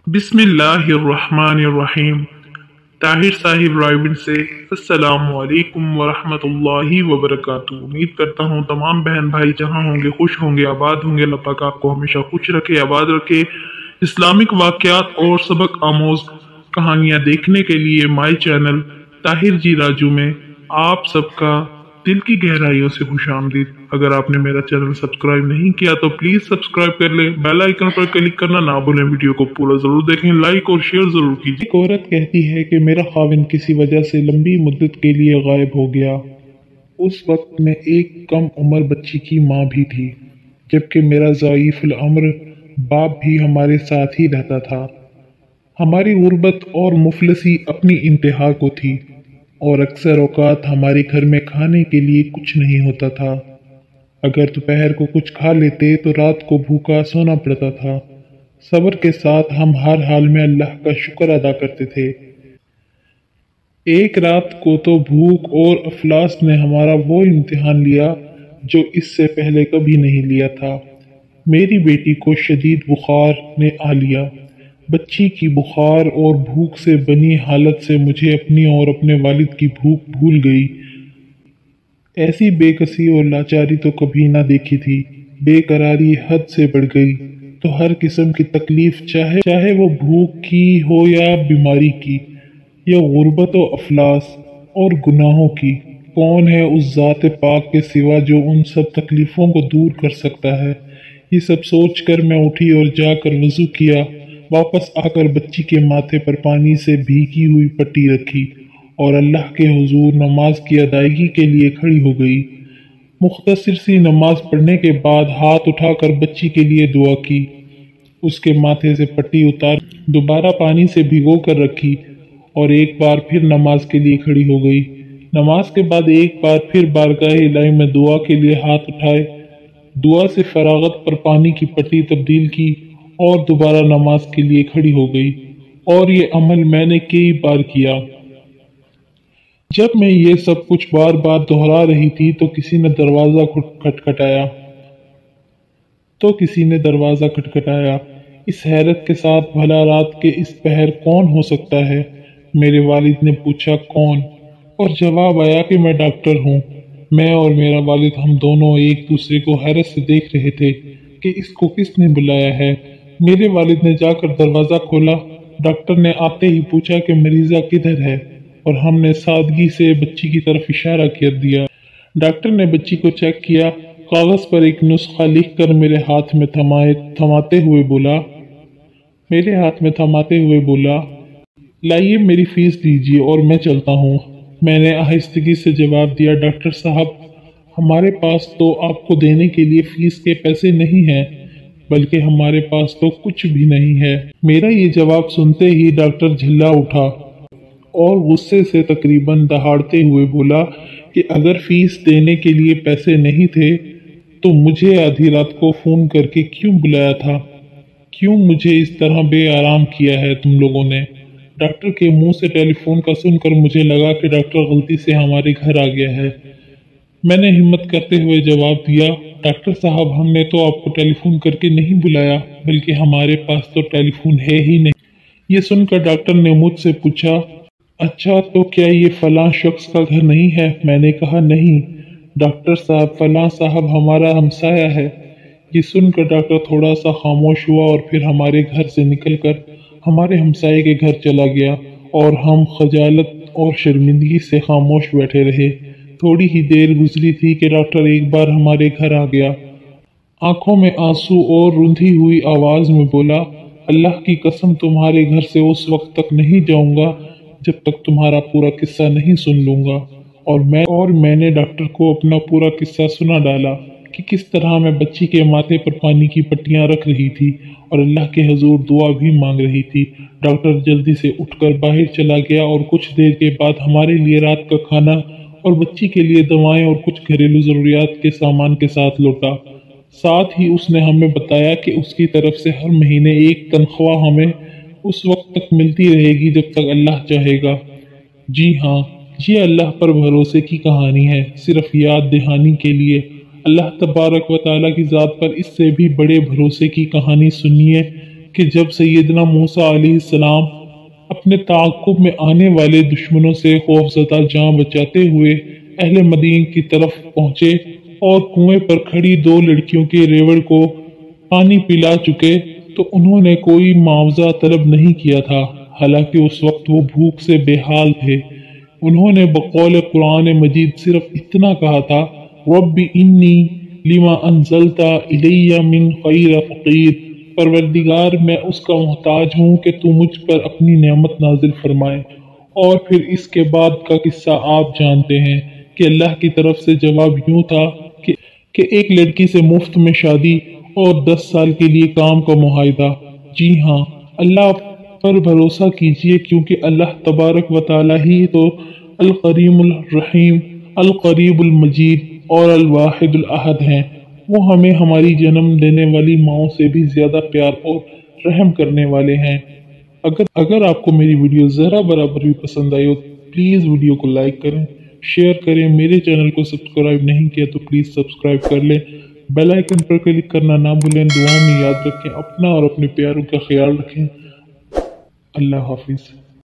बिस्मिल्लाहिर्रहमानिर्रहीम। ताहिर साहिब रायविंड से अस्सलामु अलैकुम वरहमतुल्लाहि वबरकातुहू। उम्मीद करता हूँ तमाम बहन भाई जहाँ होंगे खुश होंगे, आबाद होंगे। अल्लाह पाक आपको हमेशा खुश रखे, आबाद रखे। इस्लामिक वाक़यात और सबक आमोज कहानियाँ देखने के लिए माई चैनल ताहिर जी राजू में आप सबका दिल की गहराइयों से खुशामदीद। अगर आपने मेरा चैनल सब्सक्राइब नहीं किया तो प्लीज सब्सक्राइब कर ले, बेल आइकन पर क्लिक करना ना भूलें। वीडियो को पूरा जरूर देखें, लाइक और शेयर जरूर कीजिए। एक औरत कहती है कि मेरा खाविंद किसी वजह से लंबी मुद्दत के लिए गायब हो गया। उस वक्त में एक कम उम्र बच्ची की माँ भी थी, जबकि मेरा ज़ईफ़ुल अम्र बाप भी हमारे साथ ही रहता था। हमारी गुर्बत और मुफलसी अपनी इंतहा को थी और अक्सर औकात हमारे घर में खाने के लिए कुछ नहीं होता था। अगर दोपहर को कुछ खा लेते तो रात को भूखा सोना पड़ता था। सब्र के साथ हम हर हाल में अल्लाह का शुक्र अदा करते थे। एक रात को तो भूख और अफलास ने हमारा वो इम्तिहान लिया जो इससे पहले कभी नहीं लिया था। मेरी बेटी को शदीद बुखार ने आ लिया। बच्ची की बुखार और भूख से बनी हालत से मुझे अपनी और अपने वालिद की भूख भूल गई। ऐसी बेकसी और लाचारी तो कभी ना देखी थी। बेकरारी हद से बढ़ गई तो हर किस्म की तकलीफ, चाहे वो भूख की हो या बीमारी की, या गुर्बत व अफलास और गुनाहों की। कौन है उस ज़ात पाक के सिवा जो उन सब तकलीफ़ों को दूर कर सकता है। ये सब सोच कर मैं उठी और जाकर वज़ू किया। वापस आकर बच्ची के माथे पर पानी से भीगी हुई पट्टी रखी और अल्लाह के हुजूर नमाज की अदायगी के लिए खड़ी हो गई। मुख्तसर सी नमाज पढ़ने के बाद हाथ उठाकर बच्ची के लिए दुआ की। उसके माथे से पट्टी उतार दोबारा पानी से भिगो कर रखी और एक बार फिर नमाज के लिए खड़ी हो गई। नमाज के बाद एक बार फिर बारगाह इलाही में दुआ के लिए हाथ उठाए। दुआ से फरागत पर पानी की पट्टी तब्दील की और दोबारा नमाज के लिए खड़ी हो गई। और ये अमल मैंने कई बार किया। जब मैं ये सब कुछ बार बार दोहरा रही थी तो किसी ने दरवाज़ा खटखटाया। इस हैरत के साथ, भला रात के इस पहर कौन हो सकता है? मेरे वालिद ने पूछा, कौन? और जवाब आया कि मैं डॉक्टर हूँ। मैं और मेरा वालिद, हम दोनों एक दूसरे को हैरत से देख रहे थे कि इसको किसने बुलाया है। मेरे वालिद ने जाकर दरवाज़ा खोला। डॉक्टर ने आते ही पूछा कि मरीज़ा किधर है, और हमने सादगी से बच्ची की तरफ इशारा कर दिया। डॉक्टर ने बच्ची को चेक किया। कागज़ पर एक नुस्खा लिखकर मेरे हाथ में थमाते हुए बोला, लाइए मेरी फीस दीजिए और मैं चलता हूँ। मैंने आहिस्तगी से जवाब दिया, डॉक्टर साहब, हमारे पास तो आपको देने के लिए फीस के पैसे नहीं हैं, बल्कि हमारे पास तो कुछ भी नहीं है। मेरा ये जवाब सुनते ही डॉक्टर झल्ला उठा और गुस्से से तकरीबन दहाड़ते हुए बोला कि अगर फीस देने के लिए पैसे नहीं थे तो मुझे आधी रात को फ़ोन करके क्यों बुलाया था? क्यों मुझे इस तरह बेआराम किया है तुम लोगों ने? डॉक्टर के मुंह से टेलीफोन का सुनकर मुझे लगा कि डॉक्टर गलती से हमारे घर आ गया है। मैंने हिम्मत करते हुए जवाब दिया, डॉक्टर साहब, हमने तो आपको टेलीफोन करके नहीं बुलाया, बल्कि हमारे पास तो टेलीफोन है ही नहीं। ये सुनकर डॉक्टर ने मुझसे पूछा, अच्छा तो क्या ये फलां शख्स का घर नहीं है? मैंने कहा, नहीं डॉक्टर साहब, फलां साहब हमारा हमसाया है। ये सुनकर डॉक्टर थोड़ा सा खामोश हुआ और फिर हमारे घर से निकलकर हमारे हमसाये के घर चला गया और हम खजालत और शर्मिंदगी से खामोश बैठे रहे। थोड़ी ही देर गुजरी थी कि डॉक्टर एक बार हमारे घर आ गया। आंखों में आंसू और रुंधी हुई आवाज में बोला, अल्लाह की कसम, तुम्हारे घर से उस वक्त तक नहीं जाऊंगा जब तक तुम्हारा पूरा किस्सा नहीं सुन लूंगा। और मैंने डॉक्टर को अपना पूरा किस्सा सुना डाला कि किस तरह मैं बच्ची के माथे पर पानी की पट्टियां रख रही थी और अल्लाह के हुजूर दुआ भी मांग रही थी। डॉक्टर जल्दी से उठकर बाहर चला गया और कुछ देर के बाद हमारे लिए रात का खाना और बच्ची के लिए दवाएं और कुछ घरेलू ज़रूरियात के सामान के साथ लौटा। साथ ही उसने हमें बताया कि उसकी तरफ से हर महीने एक तनख्वाह हमें उस वक्त तक मिलती रहेगी जब तक अल्लाह चाहेगा। जी हाँ, ये अल्लाह पर भरोसे की कहानी है। सिर्फ याद दहानी के लिए अल्लाह तबारक व तआला की ज़ात पर इससे भी बड़े भरोसे की कहानी सुनिए کہ جب سیدنا موسیٰ علیہ السلام اپنے تعاقب میں آنے والے دشمنوں سے خوفزدہ جان بچاتے ہوئے اہل مدین کی طرف پہنچے اور کنویں پر کھڑی 2 لڑکیوں کے ریوڑ کو پانی پلا چکے تو انہوں نے کوئی معاوضہ طلب نہیں کیا تھا، حالانکہ اس وقت وہ بھوک سے بے حال تھے۔ انہوں نے بقول قرآن مجید صرف اتنا کہا تھا، رب انی لما انزلت الی من خیر فقیر، پروردگار میں اس کا محتاج ہوں کہ تو مجھ پر اپنی نعمت نازل فرمائے۔ اور پھر اس کے بعد کا قصہ آپ جانتے ہیں کہ اللہ کی طرف سے جواب یوں تھا کہ ایک لڑکی سے مفت میں شادی اور 10 سال کے لیے کام کا معاہدہ۔ جی ہاں، اللہ پر بھروسہ کیجئے، کیونکہ اللہ تبارک و تعالی ہی تو الکریم الرحیم، القریب المجید اور الواحد الاحد ہیں۔ وہ ہمیں ہماری جنم دینے والی ماؤں سے بھی زیادہ پیار اور رحم کرنے والے ہیں۔ اگر آپ کو میری ویڈیو ذرا برابر بھی پسند آئی ہو پلیز ویڈیو کو لائک کریں، شیئر کریں، میرے چینل کو سبسکرائب نہیں کیا تو پلیز سبسکرائب کر لیں، بیل آئیکن پر کلک کرنا نہ بھولیں، دعا میں یاد رکھیں، اپنا اور اپنے پیاروں کا خیال رکھیں۔ اللہ حافظ۔